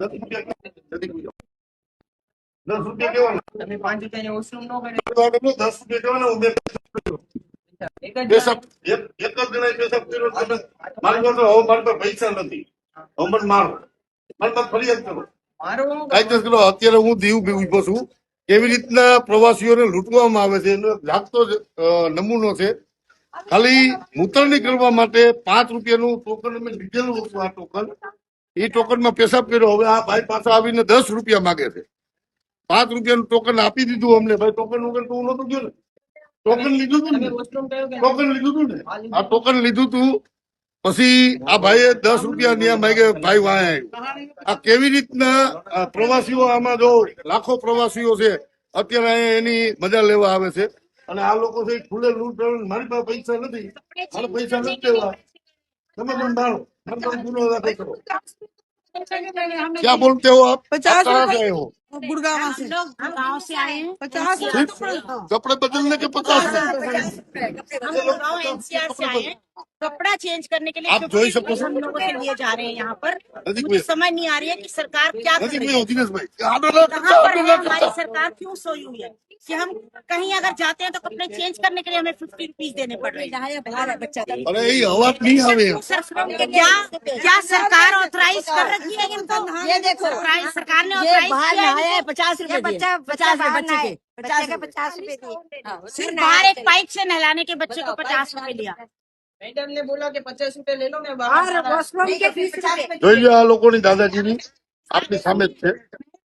₹10 કેવાના તમે 5 રૂપિયા વોશરૂમ નો કરે ₹10 કેવાના ઉમેર એક જ જણા પેશાબ કર્યો તમે મારી પાસે હવે મારી પાસે પૈસા નથી હવે મને મારો મારી પાસે ફરિયાદ કરો કાયદેસર કરો અત્યારે હું દીવ ઉભો છું કેવી રીતના પ્રવાસીઓને લૂંટવામાં આવે છે એનો જાગતો નમૂનો છે ખાલી મૂતરણી કરવા માટે ₹5 ટોકન અમે લીધેલું હતું આ ટોકન એ ટોકનમાં પેશાબ કર્યો હવે આ ભાઈ પાસે આવીને ₹10 માગે છે ₹5 ટોકન આપી દીધું અમને ભાઈ ટોકન વગર તો હું નતું ગયો ને ટોકન લીધું હતું ને આ ટોકન લીધું હતું પછી આ ભાઈએ ₹10 ન્યા માગે ભાઈ વાય આ કેવી રીતના પ્રવાસીઓ આમાં જો લાખો પ્રવાસીઓ છે અત્યારે એની મજા લેવા આવે છે અને આ લોકો છે ખુલ્લે લૂંટ મારી પાસે પૈસા નથી મારે પૈસા નથી દેવા તમે પણ મારો ગુનો દાખલ કરો क्या बोलते हो आप 50 कहाँ से आए हो गुड़गांव से हम गाँव से आए हैं 50 कपड़े बदलने के 50 हम गाँव एनसीआर से आए हैं कपड़ा चेंज करने के लिए आप जो ही सब हम लोगों से लिए जा रहे हैं यहाँ पर नजदीक मुझे में समझ नहीं आ रही है कि सरकार क्या कर नजदीक रही में है हो दिनेश भाई कहाँ पर है हमारी सरकार क्यों सोई हुई है कि हम कहीं अगर जाते हैं तो कपड़े चेंज करने के लिए हमें 50 रुपीज देने पड़ रहे हैं अरे ये आवाज नहीं आवे क्या सरकार ऑथराइज कर रखी है इनको ये देखो सरकार ने ये ऑथराइज बाहर किया है नहाया है 50 रुपए दिए 50 बच्चे के 50 रुपए दिए सिर्फ बाहर एक पाइप से नहलाने के बच्चे को 50 रुपए लिया मैडम ने बोला कि 50 रुपए ले लो मैं और वॉशरूम के 20 रुपए જોઈ લો આ લોકોની દાદાગીરી આપની સામે જ છે